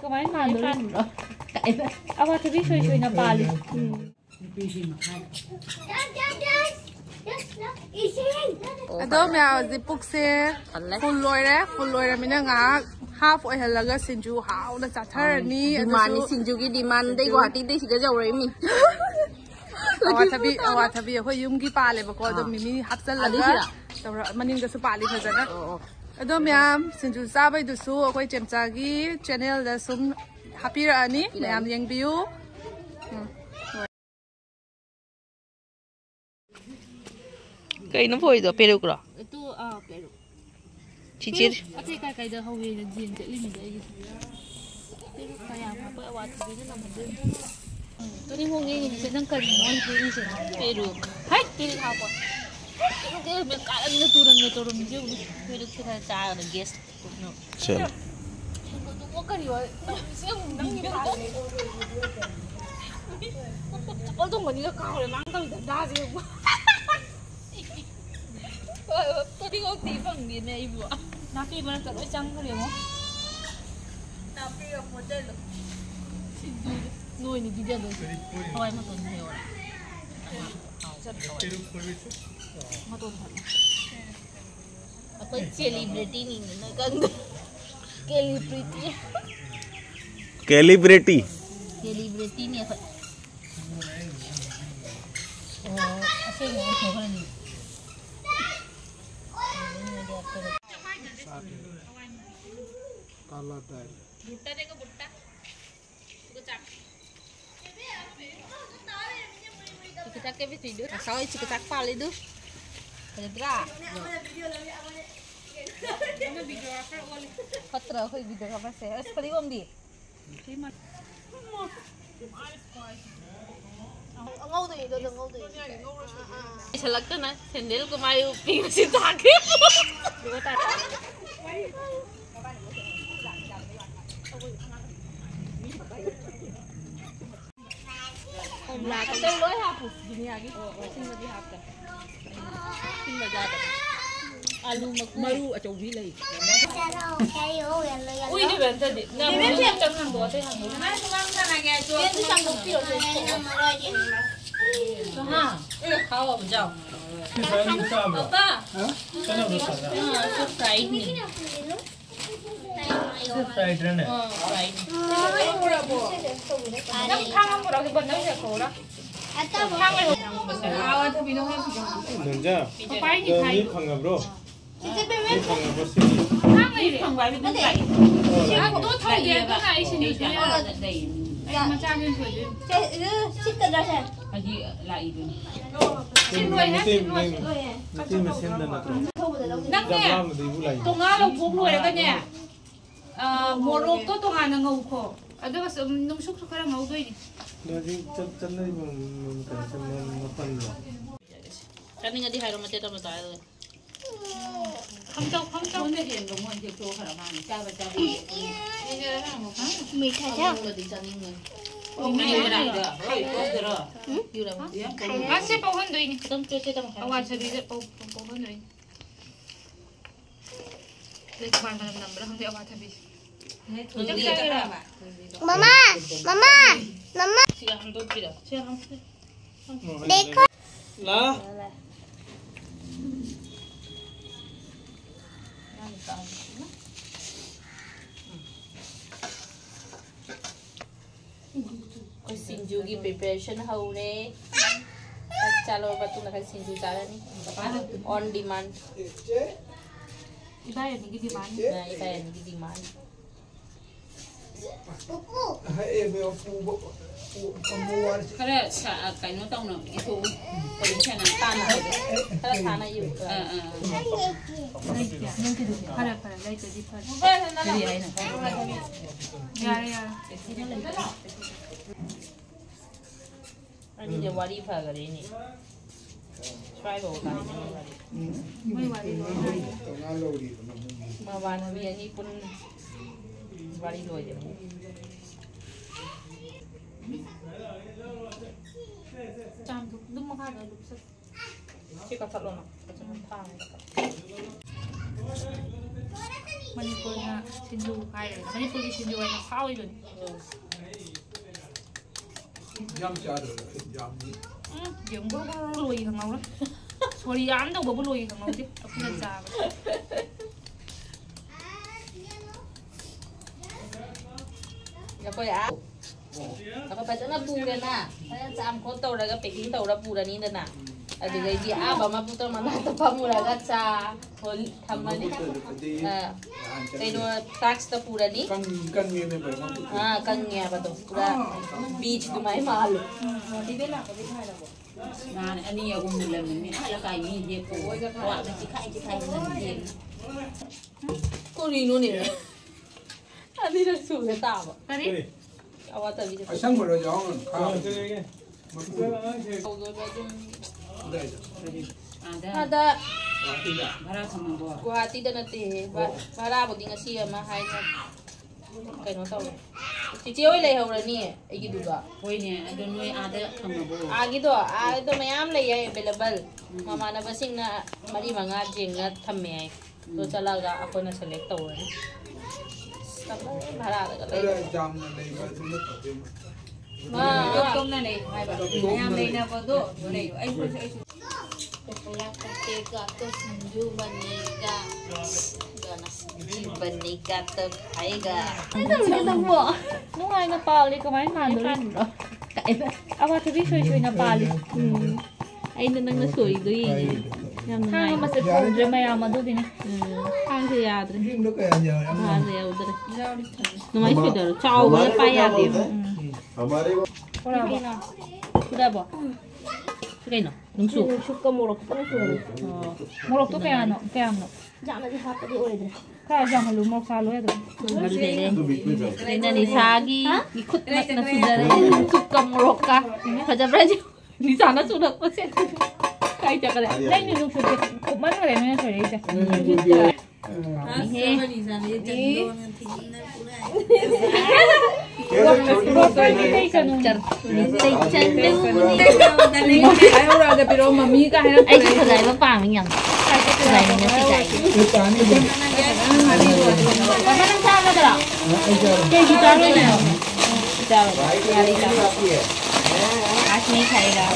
kemarin kan apa tapi shoy na pali Ado mya zipuk se full loire mina nga half oil halaga sinju how na chathar ni demand sinju ki demand dei Guwahati dei siga jawre mi awa thabi hoi yum ki pale ba ko do mimi hapsal laga tawra maning da su pali phajana ado mya sinju sabai du su akoi chemcha gi channel da sum hapira ani myam yengbiu Cây nó phôi rồi, peru rồi. Itu peru. Cicir. Ati kai da hawe na jin je limi da yi. Peru kaya apa awat bi na namde. To ni honge ni se nang kari mo ni se peru. Hai kiri ha ko. Ke me ka an na turun je peru ke ta na guest no. Chalo. Ko kari wa se nang ni ka. Chapal to ngani ka hore mang ka da je. Tôi đi ngồi tí bằng điện này vừa nạp đi mà cả đôi trắng cái điều không nạp đi gặp một chân rồi nuôi này đi chân rồi thôi mà tuần nhiều rồi mà tuần thật tôi celebrity này nó cần Celebrity này phải cái này nó hơn gì काला दाल भुट्टा देखो भुट्टा चिकचाक चिकचाक के भी tidur sao चिकचाक पाले दु Pedra patra khoi video apa saya sekali om di ngâu thì được ngâu thì sẽ lắc cái này thì nếu có mai pin xin tạc kia được tạc là cái tên lối hạp gì nhỉ xin vào đi hạp cả xin vào ra alu maru ở chỗ vi này ui đi bên đây đi nằm bên trong hàng đồ thế hàng đồ này bên trong một kiểu rồi ha khao vào trong apa fried nih fried rene fried thang một đầu thì bận đâu sẽ khổ đó thang này thôi vì nó hay 먼저 이 방압으로 thang này thằng vậy mình lại tôi thay về cái này xin đi mà trang lên rồi xin nuôi hết xin nuôi nắng nè tông á lồng phúc nuôi cái nhỉ mùa lục tôi tông á là ngầu khổ ở đây là nông súc súc cái ngầu tôi 너 지금 짠나이 뭐 건 cái này đi hai đồng mà tao tao rồi không trong cái gì đồng hồ thì tôi phải làm ăn cha và cha mì khai chắc rồi thì cho nên người mì làm được hay có được rồi yêu làm bác sĩ bao hơn rồi tôm chơi chơi tôm khai qua chơi đi bao hơn rồi lấy cái bàn làm đó không thể qua thay vì Mama, mama, mama. siang tuh tidak siang Dekor. 라 Cái sinju ki preparation hau ne chalo batu na kan sinju cara ni on demand iba ya ni demand na iba ya ni demand Kalau kain nó tông nó itu kalau misalnya tanah kalau sana yuk para like the different jadi air nak ya ini dia wali pagar ini tribal kan mai wali mawan habi ini pun wali lo je Cham tu, dum makan dah dum set. Cik kata lo nak, macam mana? Manipurna sindu hai rồi. Manipur cái sindu này nó phao rồi. Yam cha rồi, yam đi. Giống bố lùi thằng ngầu đó. Sorry án đâu bố lùi thằng ngầu chứ. Aku dah già. Ya ko ya. Apa pa na pura na. Kaya sa am ko to daga peking to ra pura ni na. Adi ga di aba ma putar mana ta pamura ga sa hol thamani. Kay no tax ta pura ni. Kan ni ne ba. Kan niya ba to. Pura beach du mai mahal. Di bela ko di khai la ko. Nah, ini ya aku mulai ini. Ada kayak ini dia ko. Wah, nanti kai nanti. Ko rino ni. Adi ra su le ta ba. Tadi. Awat ta bi. Asang mo ra jaong ka. Ada Bara sama gua. Guwahati da nate. Bara bo dinga si ma hai na. Kay no taw. Cici oi lay hawra ni ai gi duga. Woi ni, ada noi ada sama gua. Agi do mayam lay ai available. Mama na basing na mari manga jeng na thamme ai. To chalaga ako na select tawra. Bara da lay. Ara jam na nei ba su na to be. Kom na nei, hai ba. Ayam nei na ba do. Nei, ai ko ai. Teka to sinju banika. Banika to aiga. Kita buat. Nungai na pali kemarin nandu rin. Awat tapi sui na pali. Ai na nang nasoi do yi. Hang mas pudre maya madu din. Hang se yadre. Kim lo ka ya. Ha se udre. No mais pedro. Chao ba pa ya de. हमारे वो Sudah ba? Sudah no. Nungsu. Suka morok pa na suka. Morok to kaya ano? Jangan di hati di oleh. Kaya jangan lu morok salo ya tuh. Baru deh. Ini nih sagi. Ikut mas na sudah suka morok ka. Kaja braja. Di sana sudah pesen. Kaya cakap. Lain ni nungsu ke. Kuman kaya mana sorry aja. Ayo udah ada piro mami kah ya? Ay, sagay ba pa yang? Sagay niya si Kai. Pasal nang sama dah. Kayak gitu aja ni. Kita nyari sama. Asmi kaya.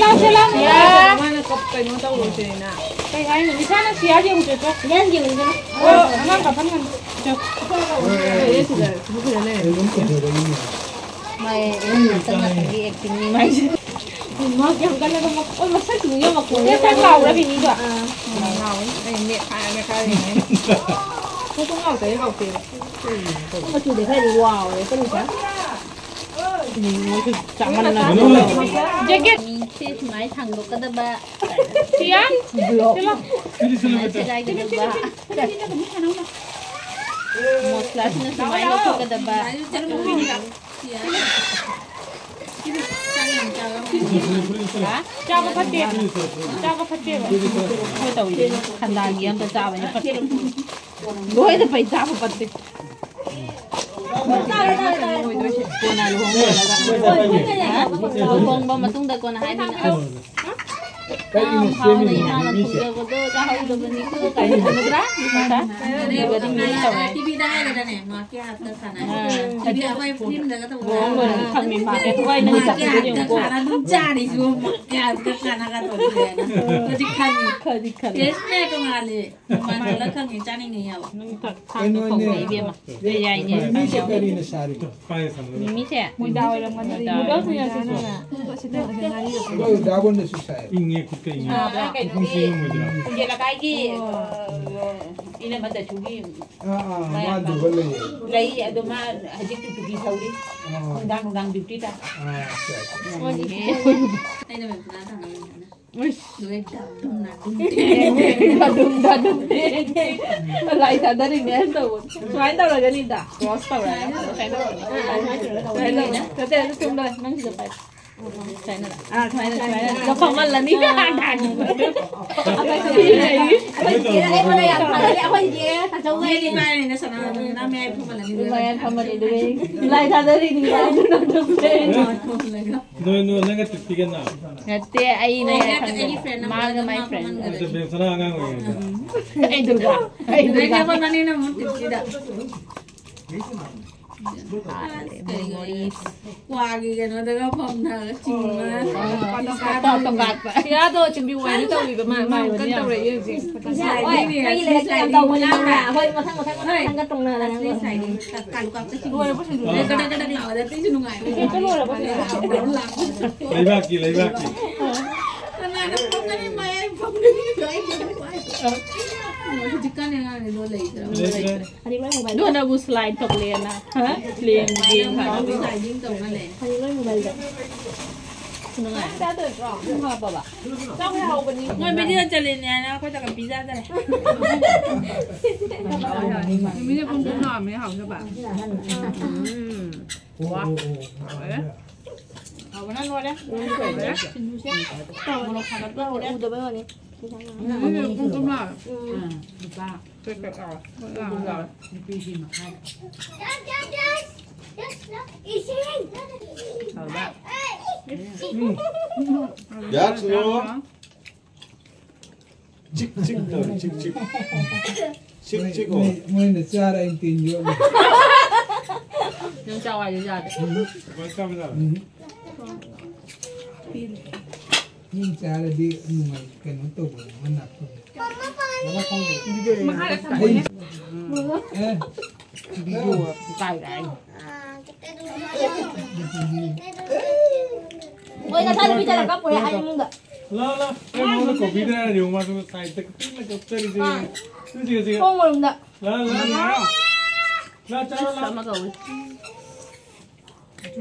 Sila. Ya. Mana kap kayo mo tawo siya na. Kaya ini di sana siya aja udah tuh. Jangan jangan jangan. Oh, emang kapan kan? May tengah lagi acting ni mai. Mak yang kan ada mak. Oh, masa dunia mak. Dia kan tahu lah ini juga. Ay, hindi kaya kaya. Kung ngau tayo ngau tayo. Mà chủ đề hay là wow đấy, có được không? Chẳng ăn là jacket. Mình máy thằng đó cái ba. Siya? Sila. Sẽ đây cái ba. Một class nó máy nó cái ba. Chào phát tiền. Thôi tàu gì? Khăn đàn gì em tôi chào vậy phát tiền. Đối thì phải chào phát tiền. Cô nào luôn rồi là con bao mà tung tay con hai đứa nữa. Không không này mà nó cũng được có cho hai đứa mình cứ cái gì nó ra đi mà đi về đi đi tàu này. TV đây là này, mà kia hạt cái khả năng. TV quay phim là cái tàu. Rồi thằng mình mà cái quay nó chặt cái gì cô. Khả năng đúng cha đi xuống, mà kia cái khả năng cái tàu này. Cái gì khăn. Cái này có mà lệ, mà nó là khăn những cha này người giàu. thằng nó không phải biết mà. Cái dài nhỉ. Mimi sẽ. Mùi đào là ngon đấy. Mùi đào thì là gì Inge kuke inge. Vậy là cái gì? Ini mà để chú ghi. Lấy đồ mà hãy chú ghi sau đi. Đang beauty ta. Đây là mình đã thằng này. Ui, Người đâm là đùng lại thật đó đừng nghe đâu. Xoáy đâu là cái gì ta? Cross đâu là. Xoáy đâu. Cái tên nó chung đây, nó chỉ được phải. ใช่นั่นแหละ ใช่ใช่ แล้วของมันละนี่ด่านอะไรกันนี่ไอ้คนอยากทำอะไรเอาไปเยอะถ้าจะ ไม่ เว้ย ได้ไปในสนามน้ำแม่พูดมาแล้วนี่ แม่ทำอะไรด้วยไล่ทำอะไรดีอ่ะดูดูเพลง No, 내가 듣기겠나. เตี้ยไอ้เนี่ยมากับ my friend 어제 뱀 사랑한 거예요. ไอ้ดุกะไอ้ดุ ใน กะ วันนั้นนี่นะมันติดจิตอ่ะกว่ากันนะแต่ก็พร้อมนะจริงนะ ต่อตำบักไป Kaya to chuẩn bị quay nó tao bị mà cân tao đấy gì. ใช่นี่ ไอ้ นี่ เลย ใส่ ตำมันยังไงเฮ้ยมาทั้งก็ตรงนั้นแล้วนะ ใส่นี่การลูกกับจะชิมด้วยก็ได้เหล่าแต่ที่จะนุ่งไง ก็รู้แล้วว่า 레이바키. ขนาดนั้นพบกันได้ไหมพบกันได้ไหมจิกันยังไงโดนเลย อันนี้ไม่โมบาย ดูนะบูสไลด์ตกเรียนนะฮะเรียนเกมค่ะ ใส่ยิ่งตรงนั่นแหละ อันนี้ไม่โมบายจ้ะ ยังไง จ้าตื่นก่อนพ่อป่ะจ้าให้เอาวันนี้ มันไม่ได้จะเรียนนะเขาจะกับพิซซ่าได้ Mình sẽ không biết nói mới học cho bạn. เอาวันนั้นรวยเลย ต่อมาเราขาดเราอูเดอร์ไปวันนี้ Mình sẽ không biết nói. That's no. Chick. Mình cha đây tin vô. ยังเจ้าอะไรจ้า 감사합니다. Nhưng cha là đi ngoài cái nó tụ nó nạp. Nó không được. Mà hai là thằng này. Ê. ไก่ไก่เฮ้ยกระทั่งพี่จะรับปุ๋ยให้มึงเด้อ 라라. 오늘 고비드라는 용마도 사이트 끝나 갑자기 그지. พวกมึงเด้อ 라라. 라 짜라. มาเกา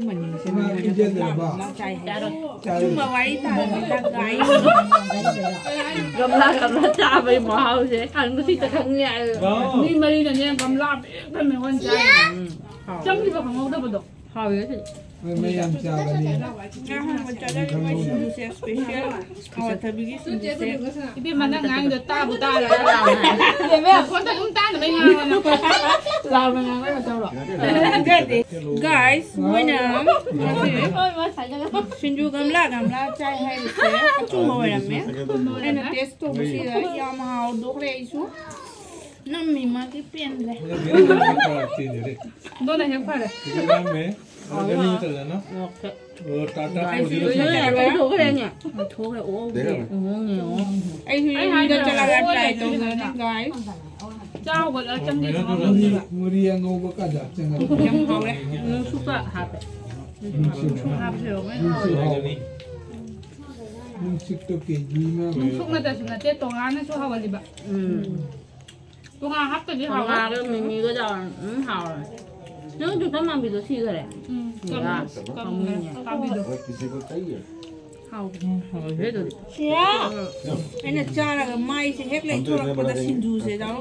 Mà đi chơi được bảo. ใจจ้าด้วย Cha มาไว้ตาร่างกาย กำลังจ้าไปหมอเขาใช่อันก็ที่จะทั้งเนี่ย Đi mà đi là nha, cầm lạp, bên mình con trai. Trong khi mà không có đâu mà được. เขาเยอะสิ mấy em cha là đi. มันจะได้ไม่ชิมดูเสียสเปเชียลเอาแต่บิกิชิมดูเสีย Cái bên mà nó ngang được ta của ta là เราไหน để về con ta chúng ta là mấy ngang rồi. เราเป็นไงไม่มาเจ้าหรอก guys มวยน้ เฮ้ยมาใส่จัง ำชินจูกำลังใจให้เสียจุ่มเอาไว้นะแม่ไอ้น่ะเทสตัวมันสิยามหาดูเลยชูน้ำมีมาที่เปลี่ยนเลย Nó này không phải này. 그 다음에 내가 잘라나? 타타 เฮ้ยไปถูกเลยเนี่ยถูกเลยโอ้โห ไอ้ที่จะจะละลายตรงนั้น guys Chao gọi là trong đi. Muri yang ngô có cả đập chẳng hạn. ยังเขาเลย ซุปอะหับ Nhưng sức tôi kể gì mà. Xúc này là tết tổ ngán nó số hào gì bạn. อืม Tổ ngán hấp từ đi ทำ hào งาน á. ก็มีก็จะเห่านึกถึงถ้ามันมีตัวที่ก็เลย Cầm cầm đi được. hào hết rồi เสียไอ้น่ะจ้าละก็ไม่ใช่เฮ็ดเลยทุกคนจะชินจูเสียดาว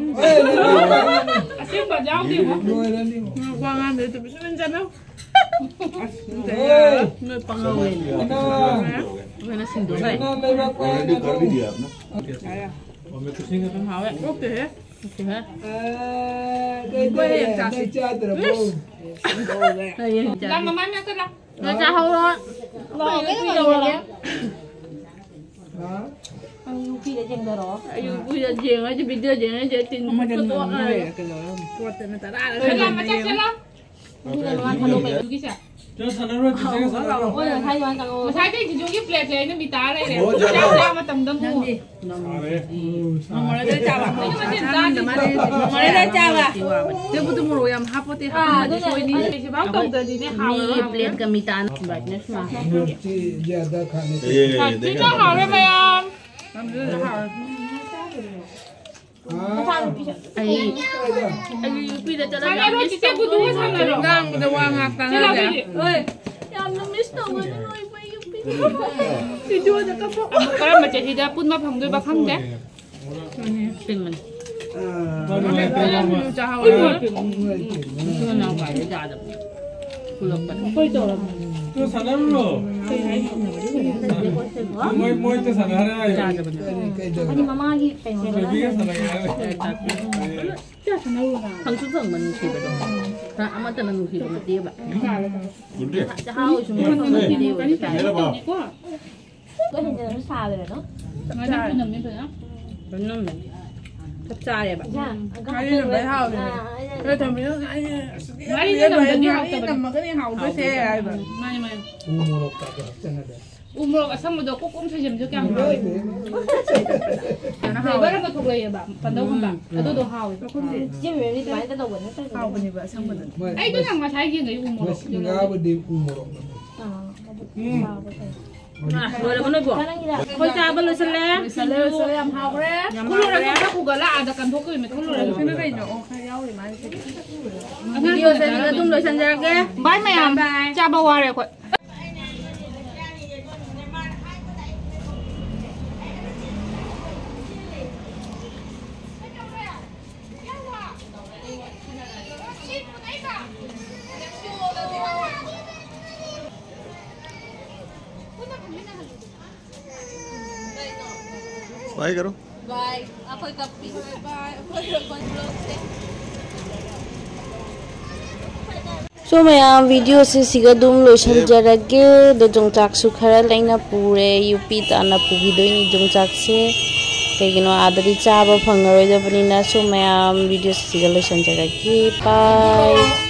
À xíu vào giáo đi hả? Ngồi lên đi. Qua ngán để tụi mình chân đâu. Ê. เมื่อปังเอาเลย Nó. เมื่อนั้นสิ่งตัวใส่ Nó lấy bác qua. đi có đi điểm nó. 어메 또 생각은 เห่าเลย Ok. โอเคไหม Đây cha từ đâu. เฮ้ยจะ Làm mà mang nha cái làm. เราจะเขาร้อนรอไม่ต้องรอแล้ว Đó. พี่จะเจงเหรออายุพี่จะเจงจะไปเจอเจงจะตินตัวอะไร Thế làm mà chắc sẽ làm. Chú cái sao? 저 산으로 제가 산으로 โอ้ยไทยวันกันโอ้ Mà thay cái chú cái plate này nó bị tá đây này. Ủa, dạ Sao rồi. sao mà tầm tầm mua. 안에 มาเลยจ้าละ Nhưng mà hiện ra thì มาเลยจ้าละ There부터 뭐 로얌 하포티 하포티 소이니 이제 막 동들이 네 มี 하워. เปลี่ยนกับมีตาแบบนี้มา Miर्chi ज़्यादा खाने से. 예, 아, 진짜 하래 봐요. 남들 하래. ไอ้พี่จะจะได้ 사내로 진짜 부두 사내로. 근데 왕 아까 제가 그지. 어이. ยามน้ำมิสเตอร์มันน้อยไปอยู่พี่ 뒤집어 잠깐 봐. 그럼 맞지? 이제 뿐만 방들 막 한대. เป็นมัน 아. 자 하고. เพื่อนเอาไปจ่าแบบ कोई तो तो सनमलो मोय तो सनहरा है 아니 마마기 빼고 बेबी का सनहरा है 강수 성มันคือแบบถ้าอามาแต่ละหนูคือมันเตี้ยแบบ गुड จะเข้าชุมชนมันเตี้ยแบบ मेरा बाप 그 이제 좀 사베래 너? มาจากขนมนี่เพื่อน มันนั่นแบบทับใจแบบ 야, ใครจะไปเท่าเลยทำไปแล้วไอ้เรียนไปเนี่ยแต่มันก็นี่เห่าด้วยเซ่ไอ้แบบ ไม่ไม่ 우모롭다 그랬잖아. 우물어가 삼무도 꼭꼭 세점 저기 한 번. 대바라가 도그야 봐. 반다고 봐. 너도 하오. 지금 왜 이렇게 많이 뜯어 보네? 하고 보니까 상관은. 아이 그냥 막 자기가 이거 우물어. 신가버디 우모롭다. rồi nó bỏ coi cha bên lưới sân lé 살레 하고 그래. 콜로라 좀 갖고 가라. 아다 간 도그 면 콜로라. 생각이 있노. 카야오리 많이 생. video sân cái tung lưới sân ra cái Bye mày. Cha bao qua rồi. Bye करो bye apa kapi bye So mayam video se siga dum lotion jarage do jongchak su khara laina pure UP ta na pugi doi ni jongchak se kegino adari chaba phangaroi da bani na so mayam video se siga lotion jarage bye